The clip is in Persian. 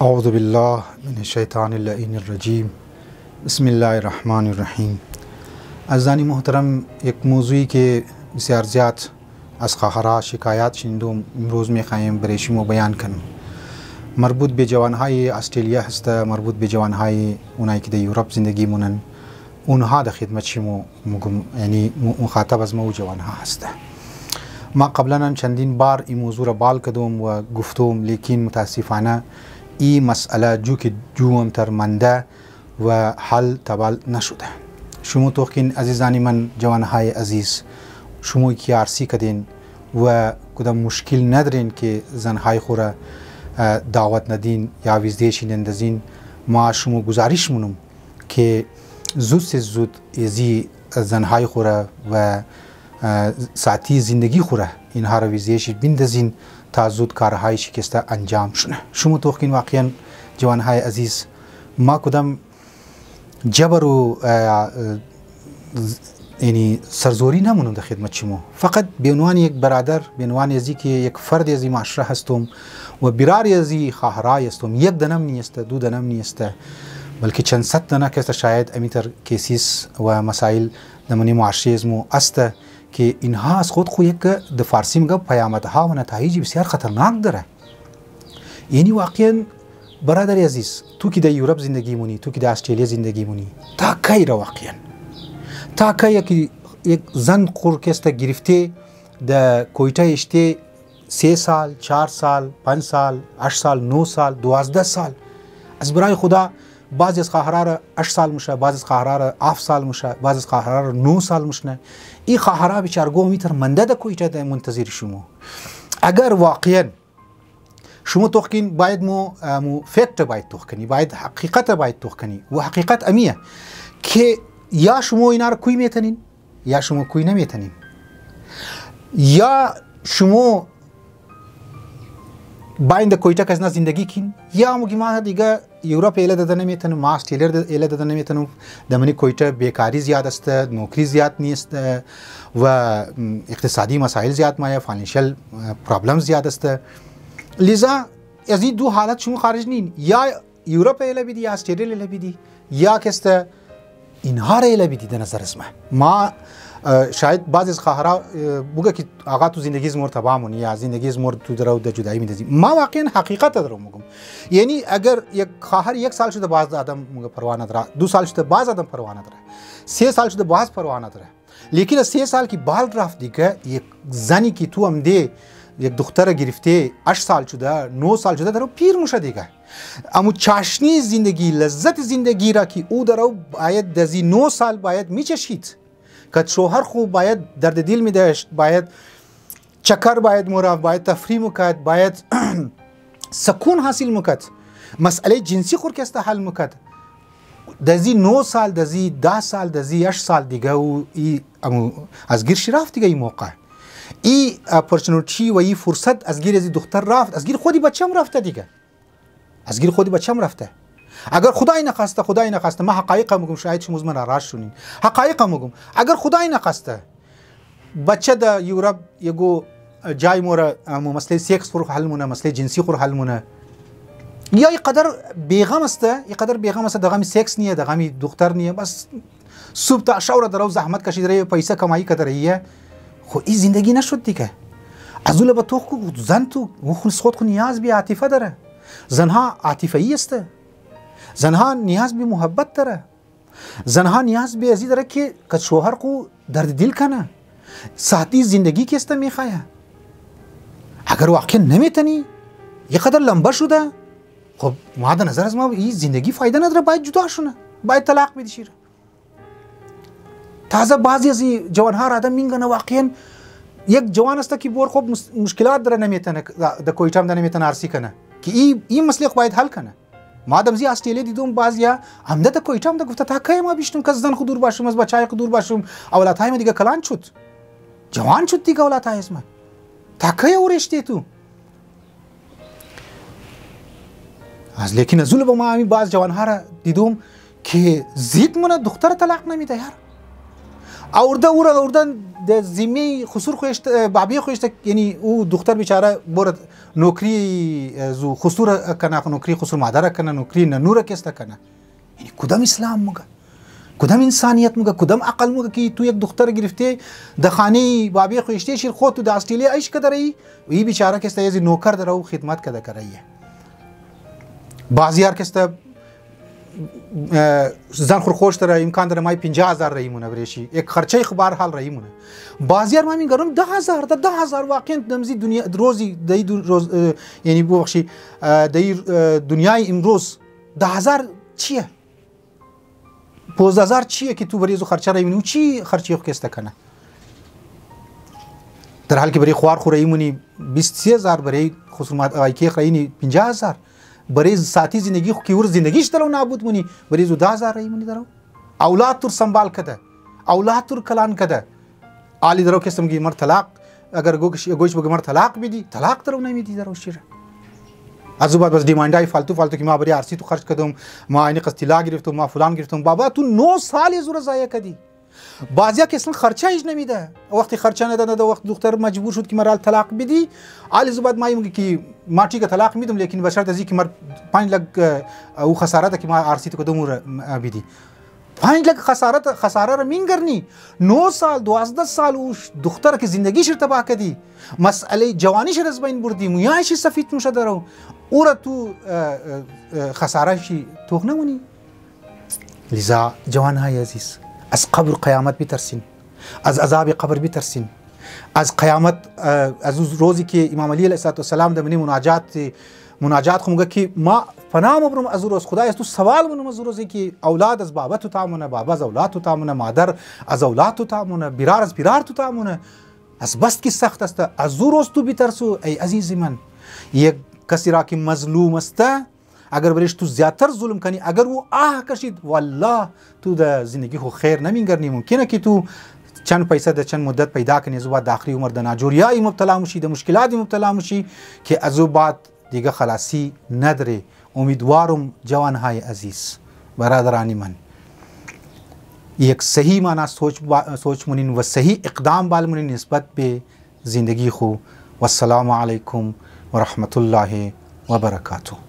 اعوذ بالله من الشیطان اللعین الرجیم. بسم الله الرحمن الرحیم. عزیزان محترم، یک موضوعی که بسیار زیاد از خواهرها شکایت شنیدم امروز میخوایم برای شما بیان کنم. مربوط به جوانهای استرالیا هست، مربوط به جوانهای اونایی که در یورپ زندگی مونن. اونها در خدمت شما یعنی مخاطب از ما جوانها هست. ما قبلا هم چندین بار این موضوع را بال کردم و گفتم، لیکن متاسفانه این مسئله جوم تر منده و حل تبال نشده. شما توقین عزیزانی من، جوانهای عزیز، شما که عرصی کردین و کدام مشکل ندارین که زنهای خورا دعوت ندین یا ویزه نمیندزین. ما شما گزارش مونم که زود سے زود ازی زنهای خورا و ساعتی زندگی خورا اینها را ویزه بندازین تا زود کارهای شکسته انجام شونه. شما توقین واقعا جوانهای عزیز، ما کدام جبر و یعنی سرزوری نمونم در خدمت شما. فقط به عنوان یک برادر، به عنوان ازی که یک فرد از این معاشره هستم و برای ازی خواهرای هستم. یک دنم نیست، دو دنم نیست، بلکه چند صد دنه که شاید امیتر کیسیس و مسائل دمانی معاشره ازمو است که اینها از خود یک در فارسی میگه پیامدها و نتایج بسیار خطرناک داره. یعنی واقعا برادر عزیز، تو که در یورپ زندگی مونی، تو که در استرالیا زندگی مونی، تا کی را واقعا تا کی که یک زن قرکست گرفته در کویتا اشته 3 سال 4 سال 5 سال 8 سال 9 سال 12 سال. از برای خدا بعضی از خواهرها را 8 سال میشه، بعضی از خواهرها را 7 سال میشه، بعضی از خواهرها را 9 سال میشه. این خواهرها بیچارگو میتر منده در کویتا در منتظر شما. اگر واقعا شما توقین باید مو فکت باید توقنی، باید حقیقت باید توقنی و حقیقت امیه که یا شما اینا را کوی میتنین یا شما کوی نمیتنین، یا شما باید کویتا کس زندگی کن، یا مگی ما دیگه یورپ ایله داده نمیتونم، ما استرالیا ایله داده نمیتونم. دمنی کویتا بیکاری زیاد است، نوکری زیاد نیست و اقتصادی مسائل زیاد مایه، فاینانشل پرابلم زیاد است. لذا از این دو حالت شما خارج نین، یا یورپ ایله بیدی یا استرالیا ایله بیدی، یا کسته اینها را ایله بیدی. در نظر از ما شاید بعضی از خواهرها بگه که آقا تو زندگی از مرد تبامونی یا زندگی از مرد تو درو در جدایی میدازی. ما واقعا حقیقت دارم میگم. یعنی اگر یک خواهر 1 سال شده باز آدم پروا نداره، 2 سال شده باز آدم پروا نداره، 3 سال شده باز پروا نداره. لیکن از 3 سال کی بال رفت دیگه، یک زنی که تو هم ده یک دختر گرفته 8 سال شده 9 سال شده درو پیر میشه دیگه. اما چاشنی زندگی، لذت زندگی را که او درو باید دزی 9 سال باید میچشید. که شوهر خوب باید درد دل میداشت، باید چکر باید مرافق، باید تفریح مکد، باید سکون حاصل مکد، مسئله جنسی خور که است حل مکد. دزی 9 سال، دزی 10 سال، دزی 8 سال دیگه و از گیرش رفت دیگه. این موقع این اپورتونیتی و این فرصت از گیر از دختر رفت، از گیر خودی بچم رفته دیگه، از گیر خودی بچم رفته. اگر خدای نخواسته ما حقایق میگم، شاید شما من ناراض شونین، حقایق میگم. اگر خدای نخواسته بچه در یورپ یگو جای مورا مسئله سکس خور حل مونه، مسئله جنسی خور حل مونه، یا اینقدر بیغم است، اینقدر بیغم است، دغمی سکس نیه، دغمی دختر نیه، بس صبح تا شب درو زحمت کشید رهی، پیسه کمایی کرده رهیه. خو این زندگی نشد دیگه. از اول به تو زن تو خود خود نیاز به عاطفه داره. زنها عاطفه‌ای است، زنها نیاز به محبت داره، زنها نیاز به ازی داره که شوهر کو درد دل کنه، ساعتی زندگی که است میخواه. اگر واقعا نمیتنی یه قدر لنبه شده، خب ما در نظر از ما این زندگی فایده نداره، باید جدا شونه، باید طلاق بدی شیره. تازه بعضی از این جوانها را آدم میگن واقعا یک جوان است که بور خب مشکلات داره، نمیتونه در کویتا هم نمیتونه عرصی کنه که این مسئله باید حل کنه. ما آدم زی استرالیا دیدم بعضیا همده تا کویتا هم ده گفته تا کی ما بیشتم که از زن خود دور باشم، از بچهای خود دور باشم، اولادهای ما دیگه کلان شد، جوان شد دیگه اولادهای از من، تا کی اورشتی تو. از لیکن از اول با ما همین بعض جوانها را دیدم که زید مونه دختر طلاق نمیده یار. اوردن د زمینی خسور خوشت بابی خوشت یعنی او دختر بیچاره برد نوکری زو خسور کنه نوکری خسور مادر کنه نوکری نور کست کنه یعنی کدام اسلام مگه کدام انسانیت مگه کدام عقل مگه که تو یک دختر گرفته د خانه بابی خوشته شیر خود تو د استرالیا عیش کده رही وی بیچاره کست از نوکر درو خدمت کده کرایه بازیار کست زن خورخوش داره امکان داره مای 50000 رایمونه بریشی یک خرچه خبر حال رایمونه بازیار ما میگم 10000 واقعا دمزی دنیا روزی دی روز یعنی بخشی دی دنیای امروز 10000 چیه 15000 چیه که تو بریزو خرچه رایمونی چی خرچه خو کسته کنه در حالی که برای خوار خو رایمونی 23000 برای خصومات ایکی خرینی 50000 برای ساعتی زندگی خو کیور زندگیش درو نابود مونی برای زو 10000 رایمونی درو اولاد تر سنبال کده اولاد تر کلان کده علی درو که سمگی مر طلاق اگر گوش بگه مر طلاق بیدی طلاق درو نمیدی درو شیره از بعد بس دیماندای فالتو که ما برای ارسی تو خرج کردم ما اینی قسطیلا گرفتم ما فلان گرفتم بابا تو 9 سال زور ضایع کردی بعضیا که اصلا خرچه ایش نمیده وقتی خرچه نداده وقت دختر مجبور شد که مرال طلاق بدی علی زباد ما میگه که ما چیگه طلاق میدم لیکن به شرط از اینکه مر 5 لک او خسارت که ما ارسی تو کدوم بدی 5 لک خساره رو مینگرنی 9 سال 12 سال او دختر که زندگیش ارتباط کردی مسئله جوانیش رو از بین بردی مویایش سفید میشه درو او را تو خسارهشی توخ نمونی لذا جوانهای عزیز از قبر قیامت بترسین از عذاب قبر بترسین از قیامت از روزی که امام علی علیه السلام در مناجات خو که ما پناه مبرم از روز خدای تو سوال منم از روزی که اولاد از بابا تو تامونه بابا از اولاد تو تامونه مادر از اولاد تو تامونه بیرار از بیرار تو تامونه از بس کی سخت است از روز تو بترسو ای عزیز من یک کسی را که مظلوم است اگر برش تو زیادتر ظلم کنی اگر او کشید والله تو د زندگی خو خیر نمیگرنی ممکنه که تو چند پیسه د چند مدت پیدا کنی زو بعد داخلی عمر د ناجوریای مبتلا مشی د مشکلات مبتلا مشی که از بعد دیگه خلاصی نداره امیدوارم جوانهای عزیز برادرانی من یک صحیح معنی سوچ مونین و صحیح اقدام بال مونین نسبت به زندگی خو والسلام علیکم و رحمت الله و برکاته.